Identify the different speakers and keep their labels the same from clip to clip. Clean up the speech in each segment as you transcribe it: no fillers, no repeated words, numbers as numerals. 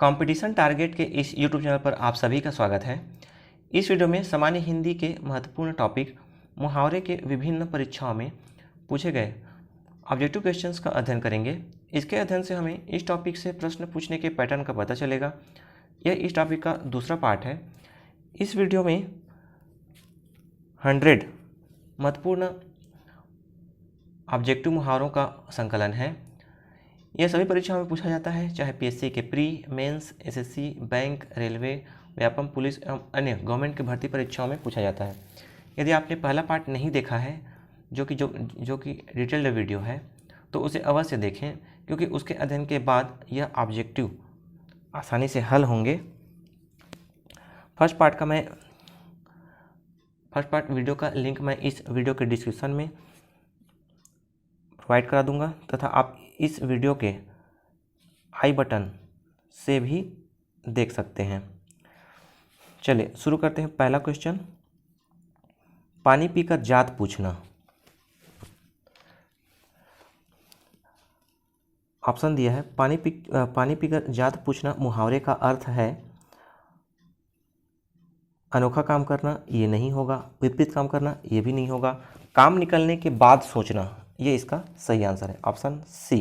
Speaker 1: Competition target के इस YouTube channel पर आप सभी का स्वागत है। इस वीडियो में सामान्य हिंदी के महत्वपूर्ण टॉपिक मुहावरे के विभिन्न परीक्षाओं में पूछे गए ऑब्जेक्टिव क्वेश्चंस का अध्ययन करेंगे। इसके अध्ययन से हमें इस टॉपिक से प्रश्न पूछने के पैटर्न का पता चलेगा। यह इस टॉपिक का दूसरा पार्ट है। इस वीडियो में 100 महत्वपूर्ण ऑब्जेक्टिव मुहावरों का संकलन है। यह सभी परीक्षाओं में पूछा जाता है, चाहे पीएससी के pre, mains, SSC, bank, railway, Vyapam, police एवं अन्य गवर्नमेंट की भर्ती परीक्षाओं में पूछा जाता है। यदि आपने पहला पार्ट नहीं देखा है, जो कि डिटेल्ड वीडियो है, तो उसे अवश्य देखें, क्योंकि उसके अध्ययन के बाद यह ऑब्जेक्टिव आसानी से हल होंगे। फर्स्ट पार्ट वीडियो का लिंक मैं इस वीडियो के डिस्क्रिप्शन में प्रोवाइड करा दूंगा, तथा आप इस वीडियो के आई बटन से भी देख सकते हैं। चलिए शुरू करते हैं। पहला क्वेश्चन, पानी पीकर जात पूछना। ऑप्शन दिया है, पानी पीकर जात पूछना मुहावरे का अर्थ है अनोखा काम करना, ये नहीं होगा। विपरीत काम करना, ये भी नहीं होगा। काम निकलने के बाद सोचना, ये इसका सही आंसर है, ऑप्शन सी।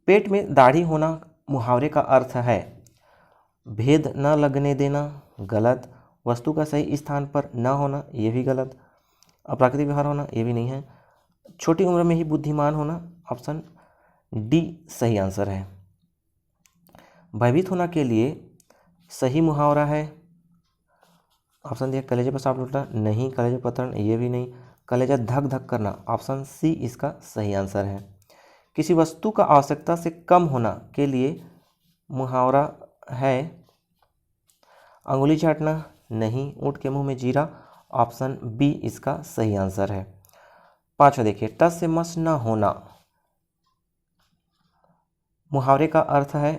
Speaker 1: पेट में दाढ़ी होना मुहावरे का अर्थ है भेद न लगने देना, गलत। वस्तु का सही स्थान पर न होना, ये भी गलत। अप्राकृतिक व्यवहार होना, ये भी नहीं है। छोटी उम्र में ही बुद्धिमान होना, ऑप्शन डी सही आंसर है। भयभीत होना के लिए सही मुहावरा है, ऑप्शन दिया कलेजे पर सांप लौटना, नहीं। कलेजे पतन, ये भी नहीं। कलेजा धक धक करना, ऑप्शन सी इसका सही आंसर है। किसी वस्तु का आवश्यकता से कम होना के लिए मुहावरा है अंगुली चाटना, नहीं। ऊँट के मुंह में जीरा, ऑप्शन बी इसका सही आंसर है। पांचवा देखिए, टस से मस न होना मुहावरे का अर्थ है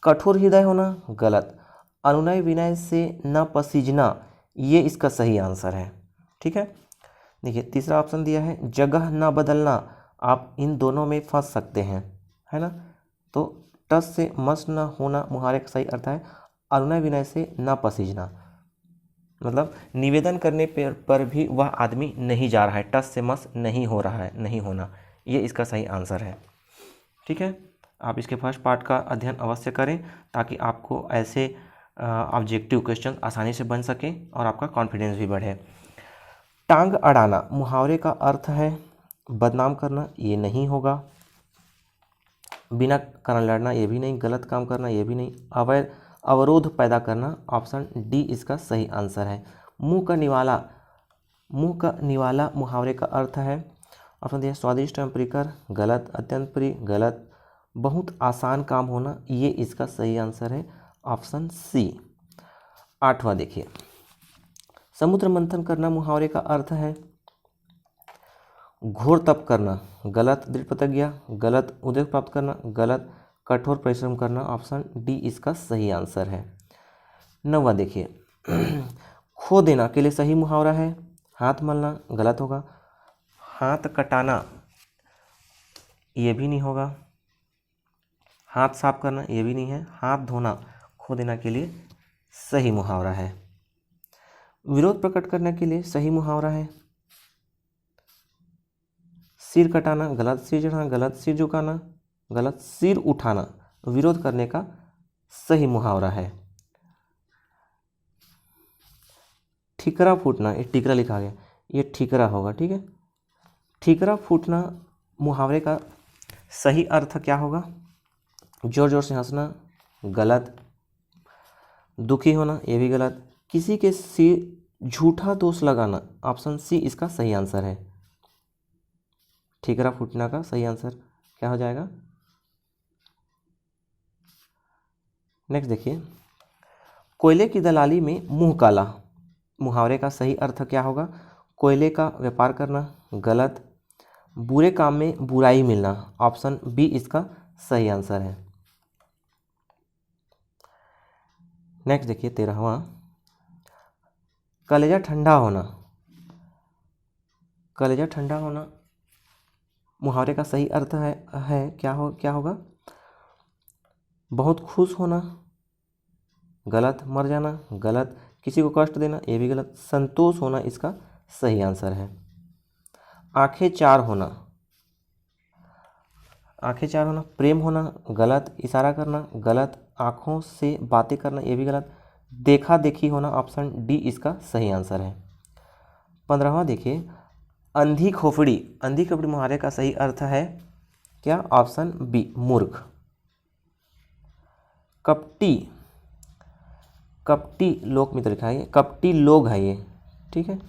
Speaker 1: कठोर हृदय होना, गलत। अनुनय विनय से न पसीजना, ये इसका सही आंसर है। ठीक है, देखिए तीसरा ऑप्शन दिया है जगह न बदलना, आप इन दोनों में फंस सकते हैं, है ना। तो टस से मस न होना मुहावरे का सही अर्थ है अनुनय विनय से न पसीजना, मतलब निवेदन करने पर भी वह आदमी नहीं जा रहा है, टस से मस नहीं हो रहा है, नहीं होना, ये इसका सही आंसर है। ठीक है, आप इसके फर्स्ट पार्ट का अध्ययन अवश्य करें, ताकि आपको ऐसे ऑब्जेक्टिव क्वेश्चन आसानी से बन सके और आपका कॉन्फिडेंस भी बढ़े। टांग अड़ाना मुहावरे का अर्थ है बदनाम करना, ये नहीं होगा। बिना कारण लड़ना, ये भी नहीं। गलत काम करना, ये भी नहीं। अवरोध पैदा करना, ऑप्शन डी इसका सही आंसर है। मुंह का निवाला मुहावरे का अर्थ है, ऑप्शन दिया स्वादिष्ट एवं प्रियकर, गलत। अत्यंत प्रिय, गलत। बहुत आसान काम होना, ये इसका सही आंसर है, ऑप्शन सी। आठवां देखिए, समुद्र मंथन करना मुहावरे का अर्थ है घोर तप करना, गलत। दृढ़ प्रतिज्ञा, गलत। उद्योग प्राप्त करना, गलत। कठोर परिश्रम करना, ऑप्शन डी इसका सही आंसर है। नौवां देखिए, खो देना के लिए सही मुहावरा है हाथ मलना, गलत होगा। हाथ कटाना, ये भी नहीं होगा। हाथ साफ करना, ये भी नहीं है। हाथ धोना खो देना के लिए सही मुहावरा है। विरोध प्रकट करने के लिए सही मुहावरा है सिर कटाना, गलत। सिर चढ़ाना, गलत। सिर झुकाना, गलत। सिर उठाना विरोध करने का सही मुहावरा है। ठीकरा फूटना, ये ठीकरा लिखा गया, ये ठीकरा होगा। ठीक है, ठीकरा फूटना मुहावरे का सही अर्थ क्या होगा? जोर जोर से हंसना, गलत। दुखी होना, ये भी गलत। किसी के सिर झूठा दोष लगाना, ऑप्शन सी इसका सही आंसर है। ठीकरा फूटना का सही आंसर क्या हो जाएगा? नेक्स्ट देखिए, कोयले की दलाली में मुंह काला मुहावरे का सही अर्थ क्या होगा? कोयले का व्यापार करना, गलत। बुरे काम में बुराई मिलना, ऑप्शन बी इसका सही आंसर है। नेक्स्ट देखिए 13वां, कलेजा ठंडा होना। कलेजा ठंडा होना मुहावरे का सही अर्थ है क्या होगा? बहुत खुश होना गलत, मर जाना गलत, किसी को कष्ट देना ये भी गलत, संतोष होना इसका सही आंसर है। आंखें चार होना, आंखें चार होना, प्रेम होना गलत, इशारा करना गलत, आँखों से बातें करना ये भी गलत, देखा देखी होना ऑप्शन डी इसका सही आंसर है। 15वां देखिए, अंधी खोपड़ी, अंधी खोपड़ी मुहावरे का सही अर्थ है क्या? ऑप्शन बी मूर्ख। कपटी, कपटी लोक मित्र लिखा है ये, कपटी लोग है ये, ठीक है।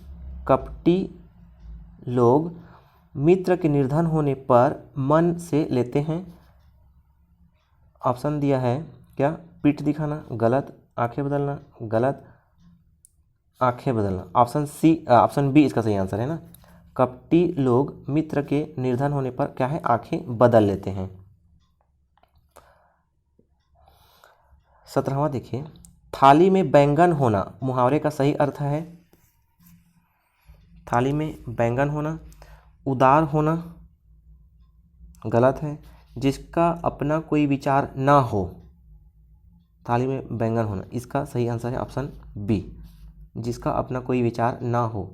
Speaker 1: कपटी लोग मित्र के निर्धन होने पर मन से लेते हैं, ऑप्शन दिया है क्या? पीठ दिखाना गलत, आंखें बदलना गलत, आंखें बदलना, ऑप्शन सी, ऑप्शन बी इसका सही आंसर है ना। कपटी लोग मित्र के निर्धन होने पर क्या है? आंखें बदल लेते हैं। 17वां देखिए, थाली में बैंगन होना मुहावरे का सही अर्थ है। थाली में बैंगन होना, उदार होना गलत है, जिसका अपना कोई विचार ना हो, थाली में बैंगन होना, इसका सही आंसर है ऑप्शन बी, जिसका अपना कोई विचार ना हो,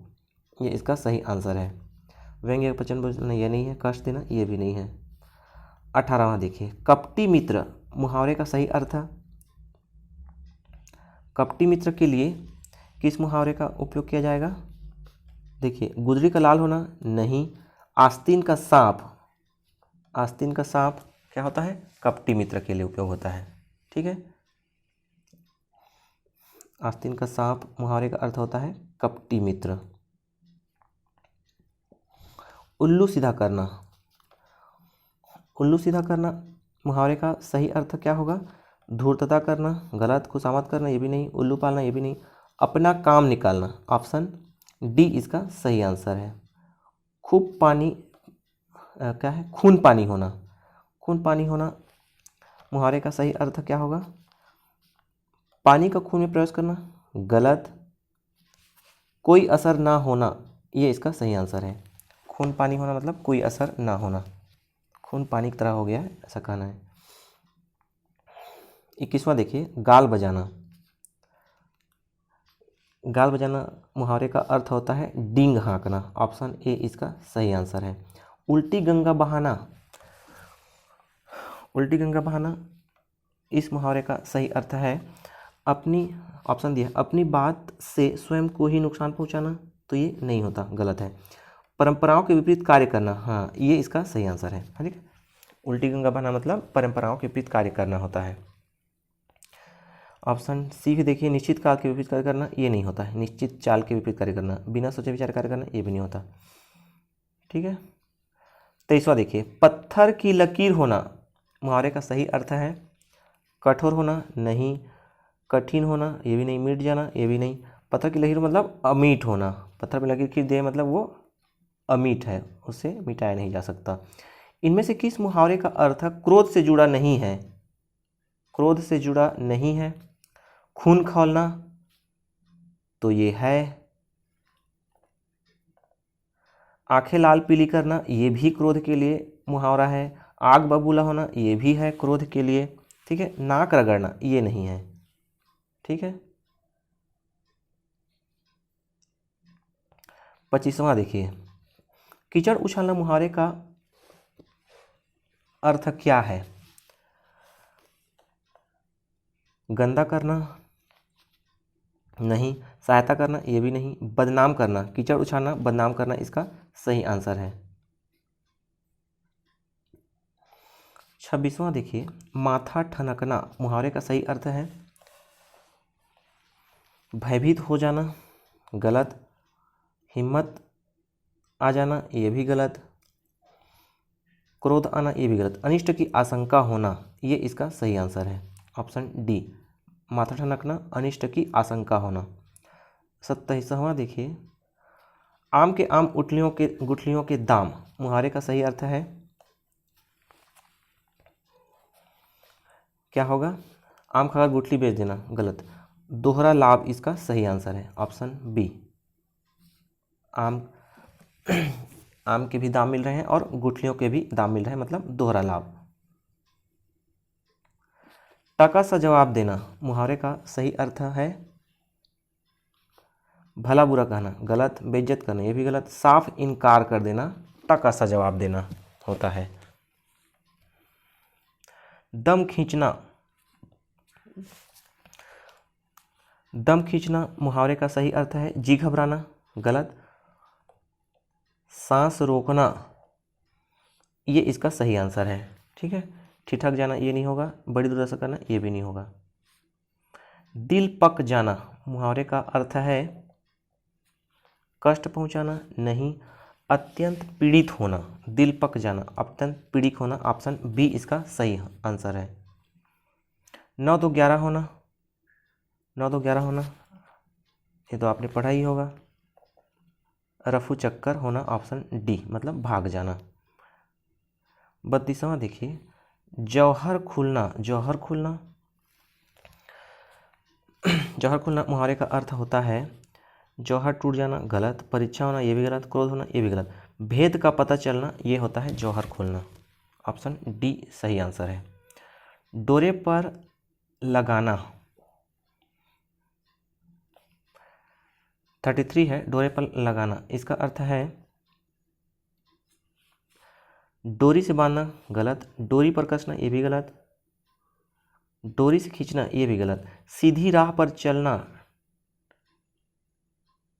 Speaker 1: ये इसका सही आंसर है। व्यंग्य वचन बोलना ये नहीं है, कष्ट देना ये भी नहीं है। 18वां देखिए, कपटी मित्र मुहावरे का सही अर्थ, कपटी मित्र के लिए किस मुहावरे का उपयोग किया जाएगा? देखिए, गुदड़ी का लाल होना नहीं, आस्तीन का सांप, आस्तीन का सांप क्या होता है? कपटी मित्र के लिए उपयोग होता है, ठीक है। आस्तीन का सांप मुहावरे का अर्थ होता है कपटी मित्र। उल्लू सीधा करना, उल्लू सीधा करना मुहावरे का सही अर्थ क्या होगा? धूर्तता करना गलत, खुशामद करना ये भी नहीं, उल्लू पालना ये भी नहीं, अपना काम निकालना, ऑप्शन डी इसका सही आंसर है। खूब पानी क्या है? खून पानी होना, खून पानी होना मुहावरे का सही अर्थ क्या होगा? पानी का खून में प्रवेश करना गलत, कोई असर ना होना ये इसका सही आंसर है। खून पानी होना मतलब कोई असर ना होना, खून पानी की तरह हो गया है ऐसा कहना है। 21वां देखिए, गाल बजाना, गाल बजाना मुहावरे का अर्थ होता है डींग हाँकना, ऑप्शन ए इसका सही आंसर है। उल्टी गंगा बहाना, उल्टी गंगा बहाना इस मुहावरे का सही अर्थ है अपनी, ऑप्शन दिया अपनी बात से स्वयं को ही नुकसान पहुंचाना, तो ये नहीं होता, गलत है। परंपराओं के विपरीत कार्य करना, हाँ ये इसका सही आंसर है, ठीक है। उल्टी गंगा बहाना मतलब परंपराओं के विपरीत कार्य करना होता है। ऑप्शन सी भी देखिए, निश्चित काल के विपरीत कार्य करना ये नहीं होता है, निश्चित चाल के विपरीत कार्य करना, बिना सोचे विचार कार्य करना ये भी नहीं होता, ठीक है। 23वां देखिए, पत्थर की लकीर होना मुहावरे का सही अर्थ है कठोर होना नहीं, कठिन होना ये भी नहीं, मिट जाना ये भी नहीं, पत्थर की लकीर मतलब अमीठ होना, पत्थर में लकीर दे मतलब वो अमीठ है, उसे मिटाया नहीं जा सकता। इनमें से किस मुहावरे का अर्थ क्रोध से जुड़ा नहीं है? क्रोध से जुड़ा नहीं है। खून खौलना तो ये है, आंखें लाल पीली करना ये भी क्रोध के लिए मुहावरा है, आग बबूला होना ये भी है क्रोध के लिए, ठीक है। नाक रगड़ना ये नहीं है, ठीक है। 25वां देखिए, कीचड़ उछालना मुहावरे का अर्थ क्या है? गंदा करना नहीं, सहायता करना ये भी नहीं, बदनाम करना, कीचड़ उछालना बदनाम करना इसका सही आंसर है। 26वां देखिए, माथा ठनकना मुहावरे का सही अर्थ है भयभीत हो जाना गलत, हिम्मत आ जाना ये भी गलत, क्रोध आना ये भी गलत, अनिष्ट की आशंका होना ये इसका सही आंसर है, ऑप्शन डी, माथा ठनकना अनिष्ट की आशंका होना। 27वां देखिए, आम के आम गुठलियों के दाम मुहावरे का सही अर्थ है क्या होगा? आम खाकर गुठली बेच देना गलत, दोहरा लाभ इसका सही आंसर है, ऑप्शन बी, आम आम के भी दाम मिल रहे हैं और गुठलियों के भी दाम मिल रहे हैं मतलब दोहरा लाभ। टका सा जवाब देना मुहावरे का सही अर्थ है भला बुरा कहना, गलत। बेइज्जत करना, ये भी गलत। साफ इनकार कर देना, टका सा जवाब देना होता है। दम खींचना, दम खींचना मुहावरे का सही अर्थ है जी घबराना, गलत। सांस रोकना, ये इसका सही आंसर है, ठीक है। ठिठक जाना, ये नहीं होगा। बड़ी दुर्दशा करना, ये भी नहीं होगा। दिल पक जाना मुहावरे का अर्थ है कष्ट पहुंचाना, नहीं। अत्यंत पीड़ित होना, दिल पक जाना, अत्यंत पीड़ित होना, ऑप्शन बी इसका सही आंसर है। 9 2 11 होना, 9 2 11 होना, ये तो आपने पढ़ा ही होगा। रफू चक्कर होना, ऑप्शन डी, मतलब भाग जाना। 32वां देखिए, जौहर खुलना, जौहर खुलना, जौहर खुलना मुहावरे का अर्थ होता है जौहर टूट जाना, गलत। परीक्षा होना, ये भी गलत। क्रोध होना, ये भी गलत। भेद का पता चलना, ये होता है जौहर खुलना, ऑप्शन डी सही आंसर है। डोरे पर लगाना, 33 है, डोरे पर लगाना, इसका अर्थ है डोरी से बांधना, गलत। डोरी पर कसना, ये भी गलत। डोरी से खींचना, ये भी गलत। सीधी राह पर चलना,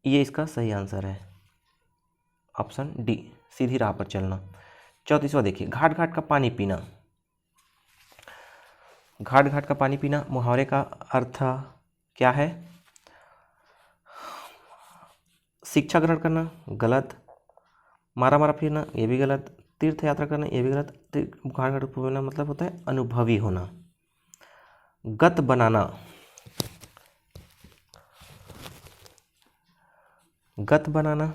Speaker 1: ये इसका सही आंसर है, ऑप्शन डी सीधी राह पर चलना। 34वां देखिए, घाट घाट का पानी पीना, घाट घाट का पानी पीना मुहावरे का अर्थ क्या है? शिक्षा ग्रहण करना, गलत। मारा मारा फिरना, ये भी गलत। तीर्थ यात्रा करना, ये भी गलत। घाट घाट पीना मतलब होता है अनुभवी होना। गत बनाना, गत बनाना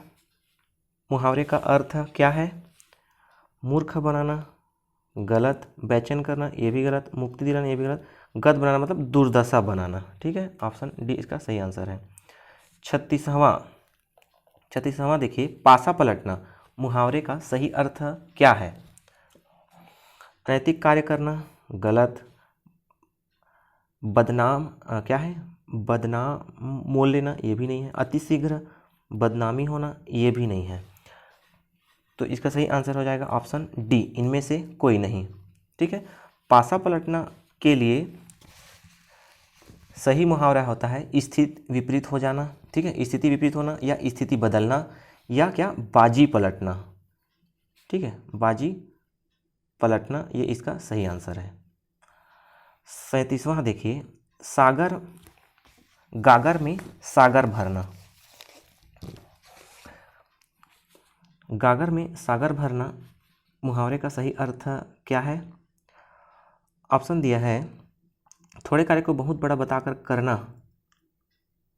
Speaker 1: मुहावरे का अर्थ क्या है? मूर्ख बनाना, गलत। बेचैन करना, ये भी गलत। मुक्ति दिलाना, ये भी गलत। गत बनाना मतलब दुर्दशा बनाना, ठीक है। ऑप्शन डी इसका सही आंसर है। 36वां देखिए, पासा पलटना मुहावरे का सही अर्थ क्या है? नैतिक कार्य करना, गलत। बदनाम क्या है? बदनाम मोल लेना, ये भी नहीं है। अतिशीघ्र बदनामी होना, ये भी नहीं है। तो इसका सही आंसर हो जाएगा ऑप्शन डी, इनमें से कोई नहीं, ठीक है। पासा पलटना के लिए सही मुहावरा होता है स्थिति विपरीत हो जाना, ठीक है। स्थिति विपरीत होना या स्थिति बदलना या क्या, बाजी पलटना, ठीक है। बाजी पलटना, ये इसका सही आंसर है। 37वां देखिए, सागर गागर में सागर भरना, गागर में सागर भरना मुहावरे का सही अर्थ क्या है? ऑप्शन दिया है थोड़े कार्य को बहुत बड़ा बताकर करना,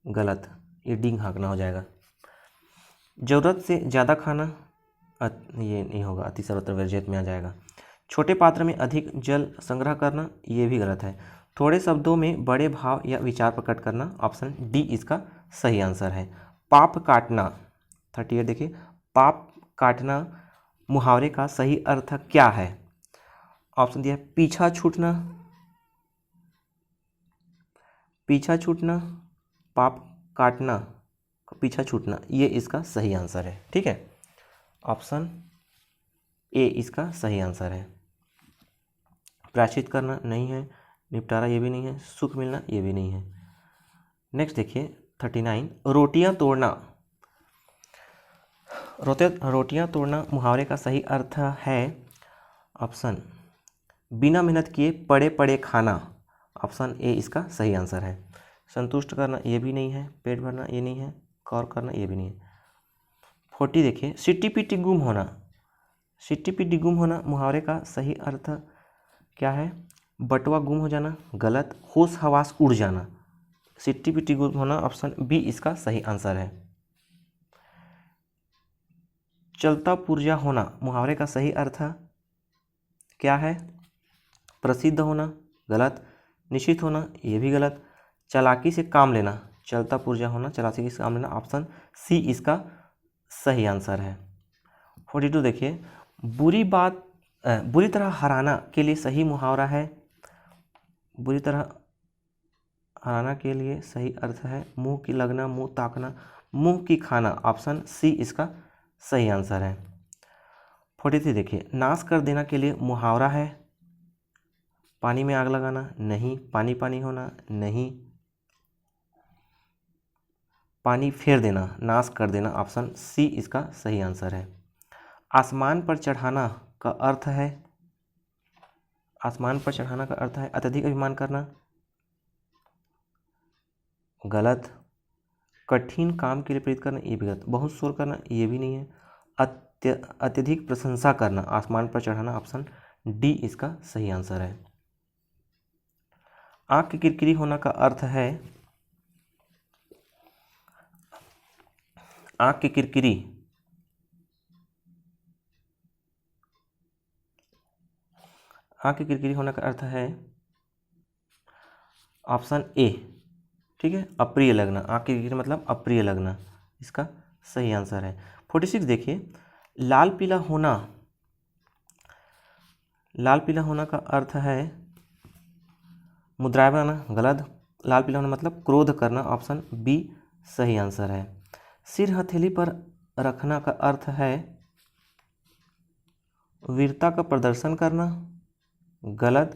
Speaker 1: गलत। ये डींग हाँकना हो जाएगा। ज़रूरत से ज़्यादा खाना, ये नहीं होगा, अति सर्वत्र वर्जित में आ जाएगा। छोटे पात्र में अधिक जल संग्रह करना, ये भी गलत है। थोड़े शब्दों में बड़े भाव या विचार प्रकट करना, ऑप्शन डी इसका सही आंसर है। पाप काटना, 38 देखिए, पाप काटना मुहावरे का सही अर्थ क्या है? ऑप्शन दिया है पीछा छूटना, पीछा छूटना, पाप काटना, पीछा छूटना, ये इसका सही आंसर है, ठीक है। ऑप्शन ए इसका सही आंसर है। प्रायश्चित करना नहीं है, निपटारा ये भी नहीं है, सुख मिलना ये भी नहीं है। नेक्स्ट देखिए 39, रोटियां तोड़ना, रोटियां तोड़ना मुहावरे का सही अर्थ है ऑप्शन बिना मेहनत किए पड़े पड़े खाना, ऑप्शन ए इसका सही आंसर है। संतुष्ट करना ये भी नहीं है, पेट भरना ये नहीं है, कौर करना ये भी नहीं है। 40 देखिए, सिट्टी पिट्टी गुम होना, सिट्टी पिट्टी गुम होना मुहावरे का सही अर्थ क्या है? बटुआ गुम हो जाना, गलत। होश हवास उड़ जाना, सिट्टी पिट्टी गुम होना, ऑप्शन बी इसका सही आंसर है। चलता पुर्जा होना मुहावरे का सही अर्थ क्या है? प्रसिद्ध होना, गलत। निश्चित होना, ये भी गलत। चालाकी से काम लेना, चलता पुर्जा होना, चालाकी से काम लेना, ऑप्शन सी इसका सही आंसर है। 42 देखिए, बुरी तरह हराना के लिए सही मुहावरा है बुरी तरह हराना के लिए सही अर्थ है मुंह की लगना, मुंह ताकना, मुंह की खाना। ऑप्शन सी इसका सही आंसर है। 43 देखिए, नाश कर देना के लिए मुहावरा है। पानी में आग लगाना नहीं, पानी पानी होना नहीं, पानी फेर देना, नाश कर देना। ऑप्शन सी इसका सही आंसर है। आसमान पर चढ़ाना का अर्थ है, आसमान पर चढ़ाना का अर्थ है अत्यधिक अभिमान करना, गलत। कठिन काम के लिए प्रेरित करना, ये भी गलत। बहुत शोर करना, ये भी नहीं है। अत्यधिक प्रशंसा करना, आसमान पर चढ़ाना। ऑप्शन डी इसका सही आंसर है। आंख की किरकिरी होना का अर्थ है, आंख की किरकिरी, आंख की किरकिरी होने का अर्थ है ऑप्शन ए, ठीक है, अप्रिय लगना। आंख की किरकिरी मतलब अप्रिय लगना, इसका सही आंसर है। 46 देखिए, लाल पीला होना, लाल पीला होना का अर्थ है मुद्राएं बनाना, गलत। लाल पीला होना मतलब क्रोध करना। ऑप्शन बी सही आंसर है। सिर हथेली पर रखना का अर्थ है वीरता का प्रदर्शन करना, गलत।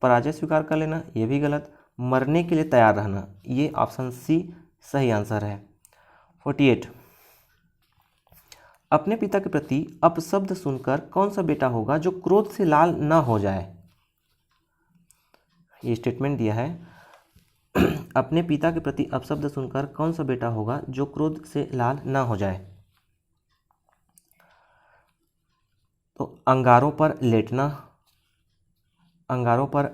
Speaker 1: पराजय स्वीकार कर लेना, ये भी गलत। मरने के लिए तैयार रहना, ये ऑप्शन सी सही आंसर है। 48, अपने पिता के प्रति अपशब्द सुनकर कौन सा बेटा होगा जो क्रोध से लाल ना हो जाए। ये स्टेटमेंट दिया है, अपने पिता के प्रति अपशब्द सुनकर कौन सा बेटा होगा जो क्रोध से लाल ना हो जाए। तो अंगारों पर लेटना, अंगारों पर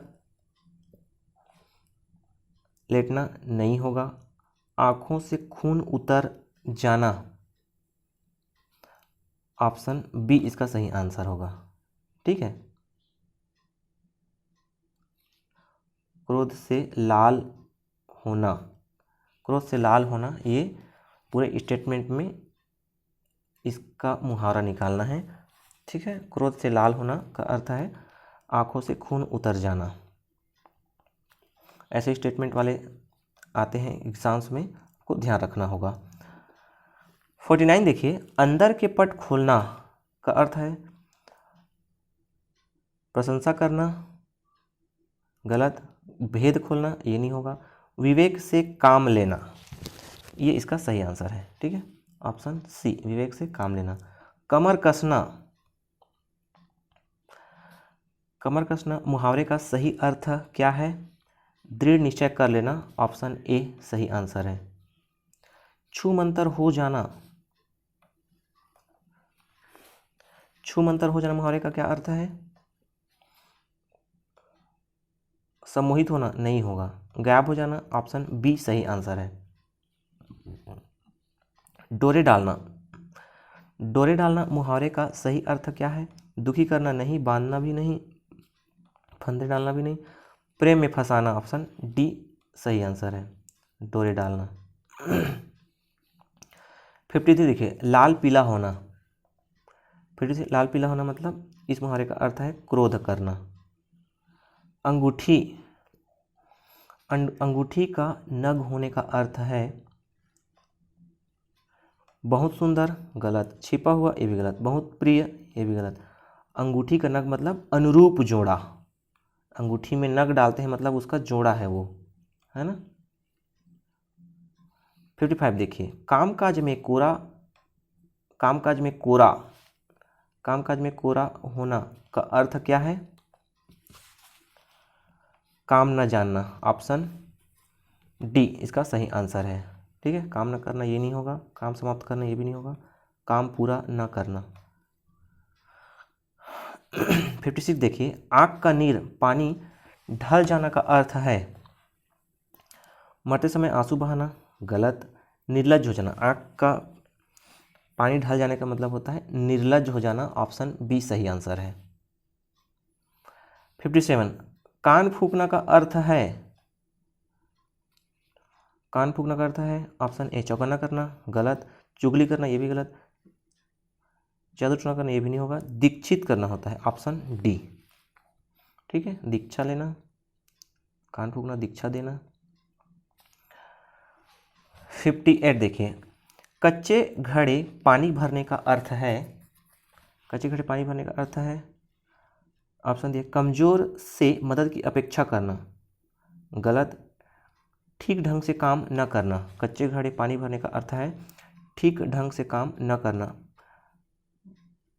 Speaker 1: लेटना नहीं होगा। आंखों से खून उतर जाना, ऑप्शन बी इसका सही आंसर होगा, ठीक है। क्रोध से लाल होना, क्रोध से लाल होना, ये पूरे स्टेटमेंट में इसका मुहावरा निकालना है, ठीक है। क्रोध से लाल होना का अर्थ है आंखों से खून उतर जाना। ऐसे स्टेटमेंट वाले आते हैं एग्जाम्स में, को ध्यान रखना होगा। 49 देखिए, अंदर के पट खोलना का अर्थ है प्रशंसा करना, गलत। भेद खोलना, ये नहीं होगा। विवेक से काम लेना, ये इसका सही आंसर है, ठीक है। ऑप्शन सी विवेक से काम लेना। कमर कसना, कमर कसना मुहावरे का सही अर्थ क्या है? दृढ़ निश्चय कर लेना, ऑप्शन ए सही आंसर है। छूमंतर हो जाना, छूमंतर हो जाना मुहावरे का क्या अर्थ है? सम्मोहित होना, नहीं होगा। गायब हो जाना, ऑप्शन बी सही आंसर है। डोरे डालना, डोरे डालना मुहावरे का सही अर्थ क्या है? दुखी करना नहीं, बांधना भी नहीं, फंदे डालना भी नहीं, प्रेम में फंसाना, ऑप्शन डी सही आंसर है, डोरे डालना। 53 देखिए, लाल पीला होना। 53 लाल पीला होना मतलब इस मुहावरे का अर्थ है क्रोध करना। अंगूठी, अंगूठी का नग होने का अर्थ है बहुत सुंदर, गलत। छिपा हुआ, ये भी गलत। बहुत प्रिय, ये भी गलत। अंगूठी का नग मतलब अनुरूप जोड़ा, अंगूठी में नग डालते हैं मतलब उसका जोड़ा है वो, है ना। 55 देखिए, कामकाज में कोरा, कामकाज में कोरा, कामकाज में कोरा होना का अर्थ क्या है? काम न जानना, ऑप्शन डी इसका सही आंसर है, ठीक है। काम न करना ये नहीं होगा, काम समाप्त करना ये भी नहीं होगा, काम पूरा न करना। 56 देखिए, आँख का नीर पानी ढल जाना का अर्थ है मरते समय आंसू बहाना, गलत। निर्लज हो जाना, आँख का पानी ढल जाने का मतलब होता है निर्लज हो जाना, ऑप्शन बी सही आंसर है। 57 कान फूंकना का अर्थ है, कान फूंकना का अर्थ है ऑप्शन ए चौकन्ना करना, गलत। चुगली करना, ये भी गलत। जादू टोना करना, ये भी नहीं होगा। दीक्षित करना होता है, ऑप्शन डी, ठीक है, दीक्षा लेना। कान फूंकना, दीक्षा देना। 58 देखिए, कच्चे घड़े पानी भरने का अर्थ है, कच्चे घड़े पानी भरने का अर्थ है, ऑप्शन दिए कमज़ोर से मदद की अपेक्षा करना, गलत। ठीक ढंग से काम न करना, कच्चे घड़े पानी भरने का अर्थ है ठीक ढंग से काम न करना,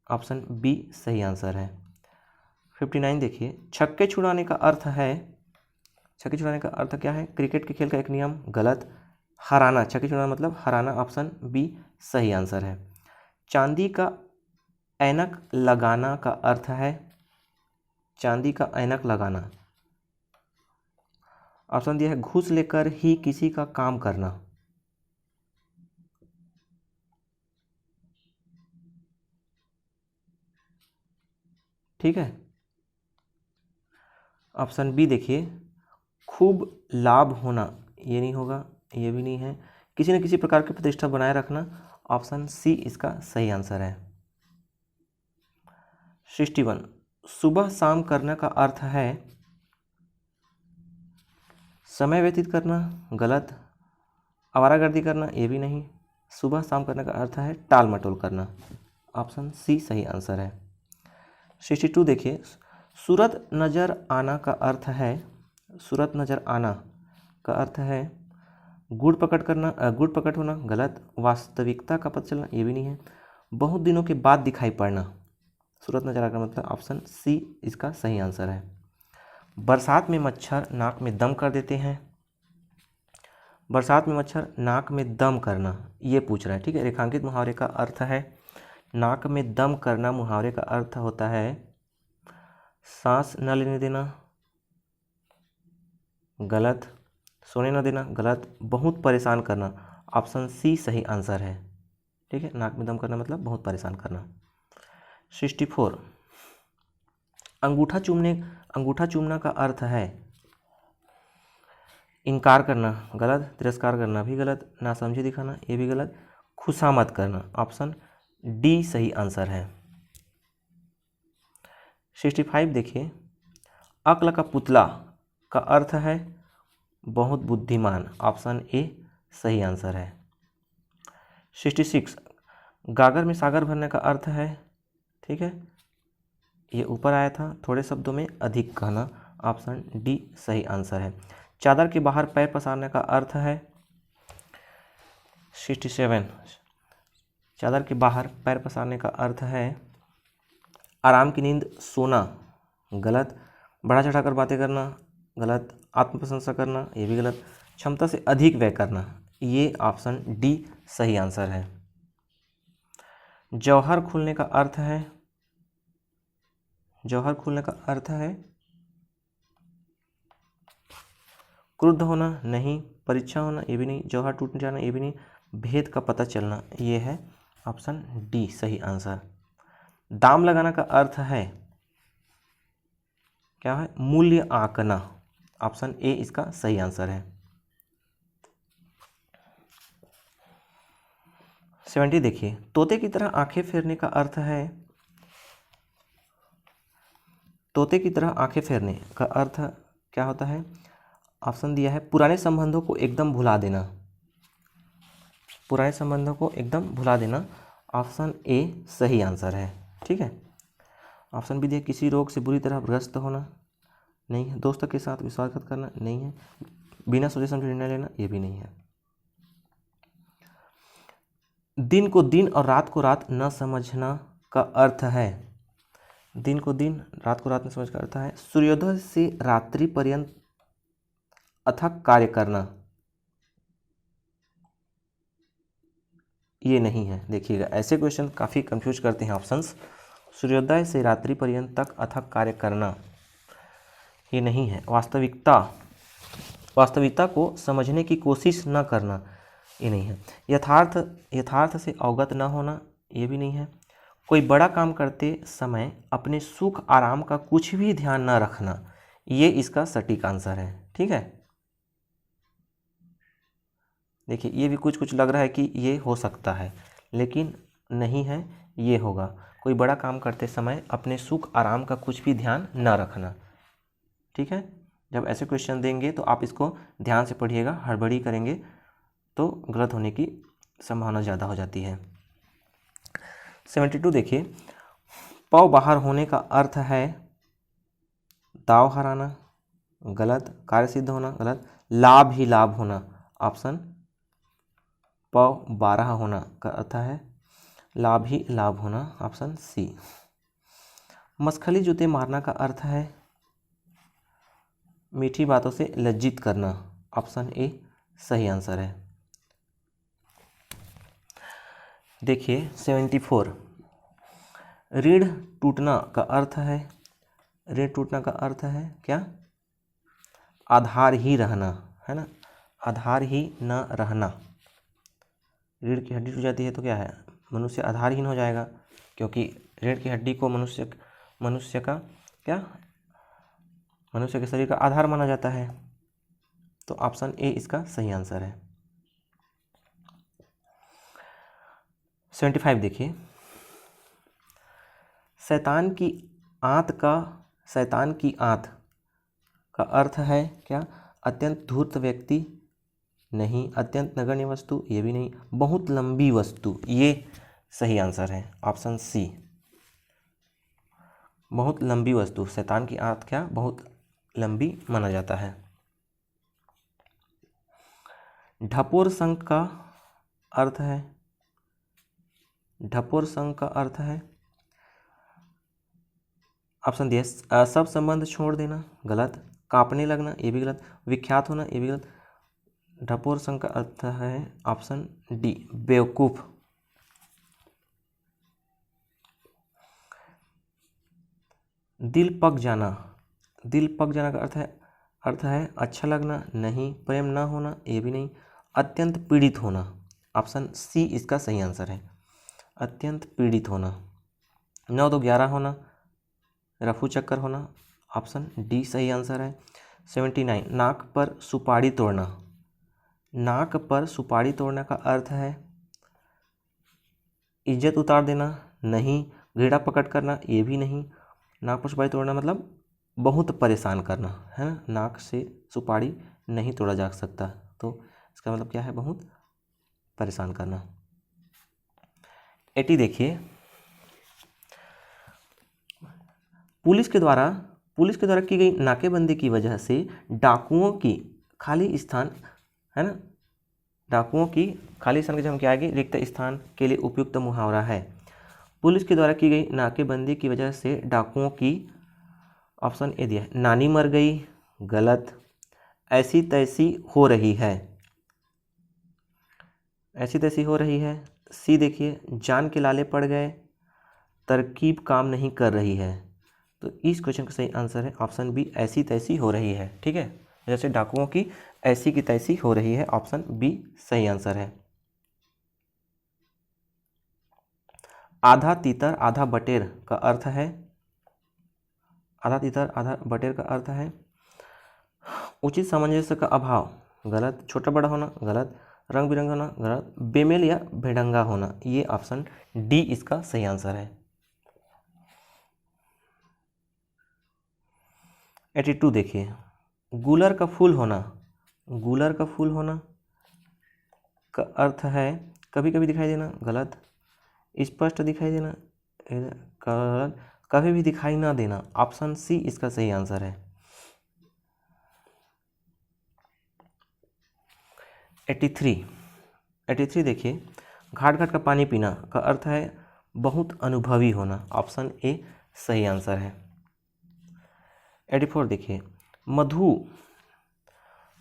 Speaker 1: ऑप्शन बी सही आंसर है। 59 देखिए, छक्के छुड़ाने का अर्थ है, छक्के छुड़ाने का अर्थ क्या है, क्रिकेट के खेल का एक नियम, गलत। हराना, छक्के छुड़ाना मतलब हराना, ऑप्शन बी सही आंसर है। चांदी का ऐनक लगाना का अर्थ है, चांदी का ऐनक लगाना, ऑप्शन दिया है घूस लेकर ही किसी का काम करना, ठीक है। ऑप्शन बी देखिए, खूब लाभ होना, ये नहीं होगा, ये भी नहीं है, किसी न किसी प्रकार की प्रतिष्ठा बनाए रखना, ऑप्शन सी इसका सही आंसर है। 61 सुबह शाम करने का अर्थ है समय व्यतीत करना, गलत। आवारागर्दी करना, ये भी नहीं। सुबह शाम करने का अर्थ है टाल मटोल करना, ऑप्शन सी सही आंसर है। 62 देखिए, सूरत नज़र आना का अर्थ है, सूरत नज़र आना का अर्थ है गुड़ प्रकट करना, गुड़ प्रकट होना, गलत। वास्तविकता का पता चलना, ये भी नहीं है। बहुत दिनों के बाद दिखाई पड़ना, सूरत नज़र आना मतलब ऑप्शन सी इसका सही आंसर है। बरसात में मच्छर नाक में दम कर देते हैं, बरसात में मच्छर नाक में दम करना, ये पूछ रहा है, ठीक है। रेखांकित मुहावरे का अर्थ है नाक में दम करना, मुहावरे का अर्थ होता है सांस न लेने देना, गलत। सोने न देना, गलत। बहुत परेशान करना, ऑप्शन सी सही आंसर है, ठीक है। नाक में दम करना मतलब बहुत परेशान करना। 64 अंगूठा चूमना का अर्थ है इनकार करना, गलत। तिरस्कार करना भी गलत। नासमझी दिखाना, ये भी गलत। खुशामद करना, ऑप्शन डी सही आंसर है। 65 देखिए, अक्ल का पुतला का अर्थ है बहुत बुद्धिमान, ऑप्शन ए सही आंसर है। 66 गागर में सागर भरने का अर्थ है, ठीक है, ये ऊपर आया था, थोड़े शब्दों में अधिक कहना, ऑप्शन डी सही आंसर है। चादर के बाहर पैर पसारने का अर्थ है 67 चादर के बाहर पैर पसारने का अर्थ है आराम की नींद सोना, गलत। बढ़ा चढ़ाकर बातें करना, गलत। आत्मप्रशंसा करना, ये भी गलत। क्षमता से अधिक व्यय करना, ये ऑप्शन डी सही आंसर है। जौहर खुलने का अर्थ है, जौहर खुलने का अर्थ है क्रुद्ध होना, नहीं। परीक्षा होना, ये भी नहीं। जौहर टूट जाना, ये भी नहीं। भेद का पता चलना, ये है ऑप्शन डी सही आंसर। दाम लगाना का अर्थ है क्या है, मूल्य आंकना, ऑप्शन ए इसका सही आंसर है। 70 देखिए, तोते की तरह आंखें फेरने का अर्थ है, तोते की तरह आंखें फेरने का अर्थ क्या होता है, ऑप्शन दिया है पुराने संबंधों को एकदम भुला देना, पुराने संबंधों को एकदम भुला देना, ऑप्शन ए सही आंसर है, ठीक है। ऑप्शन बी दिया किसी रोग से बुरी तरह ग्रस्त होना, नहीं है। दोस्तों के साथ विश्वासघात करना, नहीं है। बिना सोचे समझे निर्णय लेना, ये भी नहीं है। दिन को दिन और रात को रात न समझना का अर्थ है, दिन को दिन रात को रात न समझ का अर्थ है सूर्योदय से रात्रि पर्यंत अथक कार्य करना, ये नहीं है। देखिएगा, ऐसे क्वेश्चन काफ़ी कंफ्यूज करते हैं ऑप्शंस। सूर्योदय से रात्रि पर्यंत तक अथक कार्य करना, ये नहीं है। वास्तविकता को समझने की कोशिश न करना, ये नहीं है। यथार्थ से अवगत न होना, ये भी नहीं है। कोई बड़ा काम करते समय अपने सुख आराम का कुछ भी ध्यान न रखना, ये इसका सटीक आंसर है, ठीक है। देखिए, ये भी कुछ कुछ लग रहा है कि ये हो सकता है, लेकिन नहीं है, ये होगा। कोई बड़ा काम करते समय अपने सुख आराम का कुछ भी ध्यान न रखना, ठीक है। जब ऐसे क्वेश्चन देंगे तो आप इसको ध्यान से पढ़िएगा, हड़बड़ी करेंगे तो गलत होने की संभावना ज़्यादा हो जाती है। 72 देखिए, पौ बाहर होने का अर्थ है दाव हराना, गलत। कार्य सिद्ध होना, गलत। लाभ ही लाभ होना, ऑप्शन पौ 12 होना का अर्थ है लाभ ही लाभ होना, ऑप्शन सी। मसखली जूते मारना का अर्थ है मीठी बातों से लज्जित करना, ऑप्शन ए सही आंसर है। देखिए 74, रीढ़ टूटना का अर्थ है, रीढ़ टूटना का अर्थ है क्या? आधार ही रहना, है ना, आधार ही न रहना। रीढ़ की हड्डी टूट जाती है तो क्या है, मनुष्य आधारहीन हो जाएगा, क्योंकि रीढ़ की हड्डी को मनुष्य का क्या, मनुष्य के शरीर का आधार माना जाता है। तो ऑप्शन ए इसका सही आंसर है। 75 देखिए, शैतान की आंत का अर्थ है क्या? अत्यंत धूर्त व्यक्ति, नहीं। अत्यंत नगण्य वस्तु, ये भी नहीं। बहुत लंबी वस्तु, ये सही आंसर है, ऑप्शन सी। बहुत लंबी वस्तु, शैतान की आंत क्या, बहुत लंबी माना जाता है। ढपोर संख का अर्थ है, ढपोर संख का अर्थ है, ऑप्शन दिया सब संबंध छोड़ देना, गलत। कांपने लगना, ये भी गलत। विख्यात होना, ये भी गलत। ढपोर संख का अर्थ है ऑप्शन डी बेवकूफ। दिल पक जाना, दिल पक जाना का अर्थ है अच्छा लगना, नहीं। प्रेम ना होना, ये भी नहीं। अत्यंत पीड़ित होना, ऑप्शन सी इसका सही आंसर है, अत्यंत पीड़ित होना। 9 2 11 होना, रफू चक्कर होना, ऑप्शन डी सही आंसर है। 79, नाक पर सुपारी तोड़ना, नाक पर सुपारी तोड़ने का अर्थ है इज्जत उतार देना, नहीं। घृणा प्रकट करना, ये भी नहीं। नाक पर सुपारी तोड़ना मतलब बहुत परेशान करना, है ना। नाक से सुपारी नहीं तोड़ा जा सकता, तो इसका मतलब क्या है, बहुत परेशान करना। 80 देखिए, पुलिस के द्वारा की गई नाकेबंदी की वजह से डाकुओं की खाली स्थान, है ना, डाकुओं की खाली स्थान के जब हम क्या आएगी, रिक्त स्थान के लिए उपयुक्त मुहावरा है। पुलिस के द्वारा की गई नाकेबंदी की वजह से डाकुओं की, ऑप्शन ए दिया है नानी मर गई, गलत। ऐसी तैसी हो रही है, ऐसी तैसी हो रही है, सी देखिए। जान के लाले पड़ गए, तरकीब काम नहीं कर रही है। तो इस क्वेश्चन का सही आंसर है ऑप्शन बी ऐसी तैसी हो रही है, ठीक है। जैसे डाकुओं की ऐसी की तैसी हो रही है, ऑप्शन बी सही आंसर है। आधा तीतर आधा बटेर का अर्थ है, आधा तीतर आधा बटेर का अर्थ है उचित सामंजस्य का अभाव, गलत। छोटा बड़ा होना, गलत। रंग बिरंगा होना, गलत। बेमेल या भेड़ंगा होना, ये ऑप्शन डी इसका सही आंसर है। 82 देखिए, गूलर का फूल होना, गूलर का फूल होना का अर्थ है कभी कभी दिखाई देना, गलत। स्पष्ट दिखाई देना, गलत। कभी भी दिखाई ना देना, ऑप्शन सी इसका सही आंसर है। 83 देखिए, घाट घाट का पानी पीना का अर्थ है बहुत अनुभवी होना, ऑप्शन ए सही आंसर है। 84 देखिए,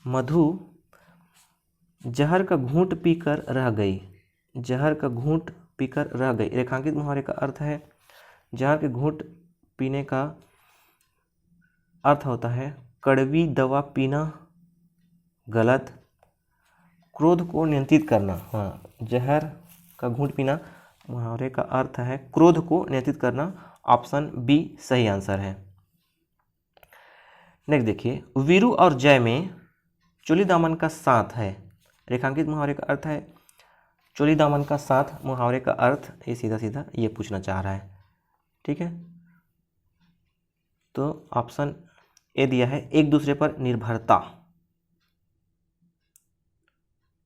Speaker 1: मधु जहर का घूंट पीकर रह गई, जहर का घूंट पीकर रह गई। रेखांकित मुहावरे का अर्थ है जहर के घूंट पीने का अर्थ होता है कड़वी दवा पीना, गलत। क्रोध को नियंत्रित करना, हाँ, जहर का घूंट पीना मुहावरे का अर्थ है क्रोध को नियंत्रित करना, ऑप्शन बी सही आंसर है। नेक्स्ट देखिए, वीरू और जय में चोली दामन का साथ है। रेखांकित मुहावरे का अर्थ है चोली दामन का साथ, मुहावरे का अर्थ ये सीधा सीधा ये पूछना चाह रहा है, ठीक है। तो ऑप्शन ए दिया है एक दूसरे पर निर्भरता,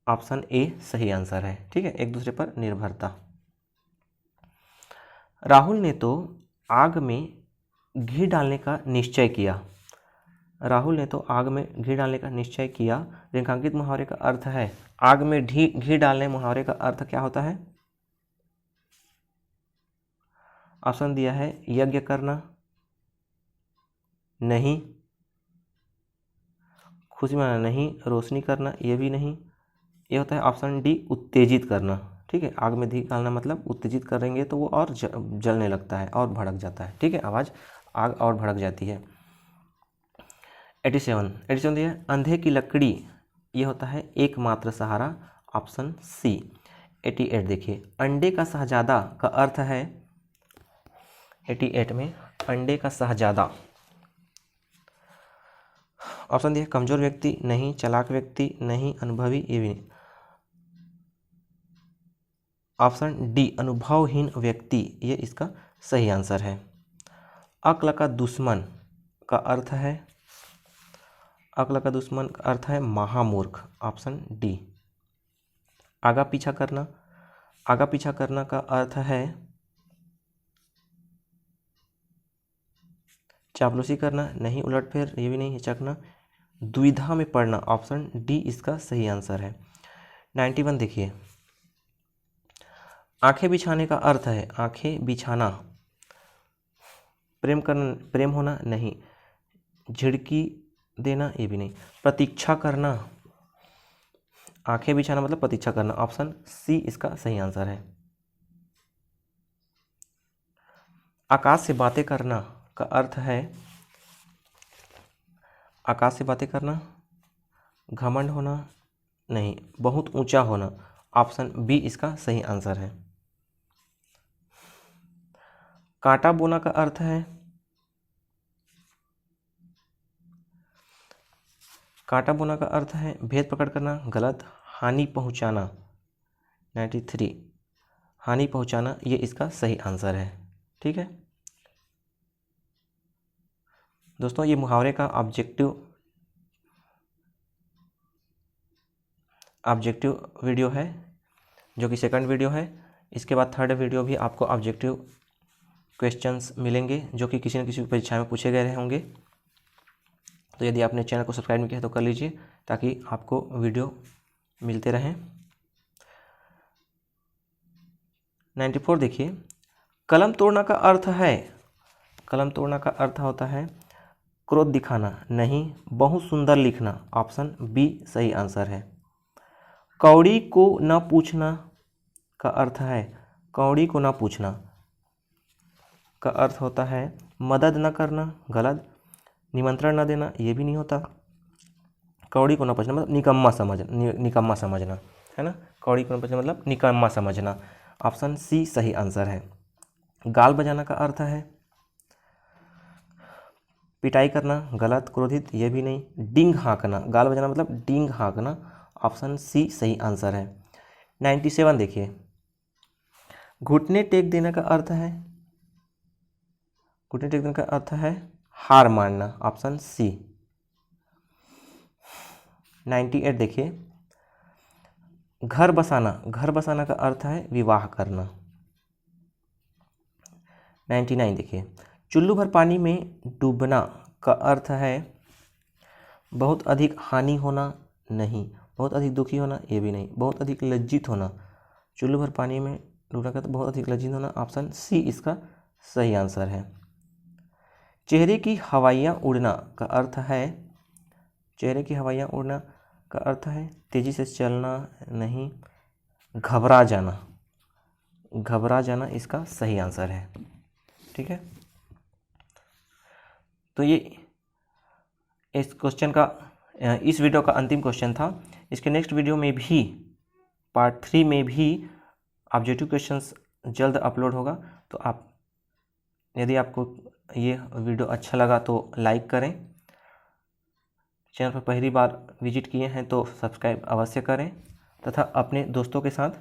Speaker 1: ऑप्शन ए सही आंसर है। ठीक है, एक दूसरे पर निर्भरता। राहुल ने तो आग में घी डालने का निश्चय किया। राहुल ने तो आग में घी डालने का निश्चय किया। रेखांकित मुहावरे का अर्थ है, आग में घी डालने मुहावरे का अर्थ क्या होता है? ऑप्शन दिया है यज्ञ करना, नहीं, खुशी मनाना नहीं, रोशनी करना ये भी नहीं, ये होता है ऑप्शन डी उत्तेजित करना। ठीक है, आग में घी डालना मतलब उत्तेजित करेंगे तो वो और जलने लगता है और भड़क जाता है। ठीक है, आवाज़ आग और भड़क जाती है। 87 दिया है अंधे की लकड़ी, ये होता है एकमात्र सहारा, ऑप्शन सी। 88 देखिए अंडे का शहजादा का अर्थ है, 88 में अंडे का शहजादा ऑप्शन दिया कमजोर व्यक्ति नहीं, चालाक व्यक्ति नहीं, अनुभवी ये भी नहीं, ऑप्शन डी अनुभवहीन व्यक्ति ये इसका सही आंसर है। अक्ल का दुश्मन का अर्थ है, अक्ल का दुश्मन का अर्थ है महामूर्ख, ऑप्शन डी। आगा पीछा करना, आगा पीछा करना का अर्थ है चापलूसी करना नहीं, उलटफेर ये भी नहीं, हिचकना, दुविधा में पड़ना, ऑप्शन डी इसका सही आंसर है। 91 देखिए आंखें बिछाने का अर्थ है, आंखें बिछाना, प्रेम करना, प्रेम होना नहीं, झिड़की देना ये भी नहीं, प्रतीक्षा करना, आंखें बिछाना मतलब प्रतीक्षा करना, ऑप्शन सी इसका सही आंसर है। आकाश से बातें करना का अर्थ है, आकाश से बातें करना, घमंड होना नहीं, बहुत ऊंचा होना, ऑप्शन बी इसका सही आंसर है। कांटा बोना का अर्थ है, कांटा बोना का अर्थ है भेद प्रकट करना, गलत, हानि पहुंचाना, 93 हानि पहुंचाना ये इसका सही आंसर है। ठीक है दोस्तों, ये मुहावरे का ऑब्जेक्टिव वीडियो है जो कि सेकंड वीडियो है। इसके बाद थर्ड वीडियो भी आपको ऑब्जेक्टिव क्वेश्चंस मिलेंगे जो कि किसी न किसी परीक्षा में पूछे गए रहे होंगे। तो यदि आपने चैनल को सब्सक्राइब नहीं किया तो कर लीजिए ताकि आपको वीडियो मिलते रहें। 94 देखिए कलम तोड़ना का अर्थ है, कलम तोड़ना का अर्थ होता है क्रोध दिखाना नहीं, बहुत सुंदर लिखना, ऑप्शन बी सही आंसर है। कौड़ी को न पूछना का अर्थ है, कौड़ी को न पूछना का अर्थ होता है मदद न करना, गलत, निमंत्रण न देना ये भी नहीं होता, कौड़ी को न पूछना मतलब निकम्मा समझना है ना, कौड़ी को न पूछना मतलब निकम्मा समझना, ऑप्शन सी सही आंसर है। गाल बजाना का अर्थ है पिटाई करना, गलत, क्रोधित ये भी नहीं, डींग हाँकना, गाल बजाना मतलब डींग हाँकना, ऑप्शन सी सही आंसर है। 97 देखिए घुटने टेक देने का अर्थ है, घुटने टेक देने का अर्थ है हार मानना, ऑप्शन सी। 98 देखिए घर बसाना, घर बसाना का अर्थ है विवाह करना। 99 देखिए चुल्लू भर पानी में डूबना का अर्थ है बहुत अधिक हानि होना नहीं, बहुत अधिक दुखी होना ये भी नहीं, बहुत अधिक लज्जित होना, चुल्लू भर पानी में डूबना का तो बहुत अधिक लज्जित होना, ऑप्शन सी इसका सही आंसर है। चेहरे की हवाइयाँ उड़ना का अर्थ है, चेहरे की हवाइयाँ उड़ना का अर्थ है तेजी से चलना नहीं, घबरा जाना, घबरा जाना इसका सही आंसर है। ठीक है तो ये इस क्वेश्चन का इस वीडियो का अंतिम क्वेश्चन था। इसके नेक्स्ट वीडियो में भी पार्ट 3 में भी ऑब्जेक्टिव क्वेश्चंस जल्द अपलोड होगा। तो आप यदि आपको ये वीडियो अच्छा लगा तो लाइक करें, चैनल पर पहली बार विजिट किए हैं तो सब्सक्राइब अवश्य करें तथा अपने दोस्तों के साथ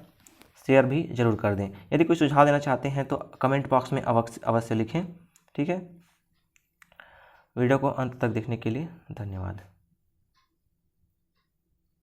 Speaker 1: शेयर भी ज़रूर कर दें। यदि कोई सुझाव देना चाहते हैं तो कमेंट बॉक्स में अवश्य लिखें। ठीक है वीडियो को अंत तक देखने के लिए धन्यवाद।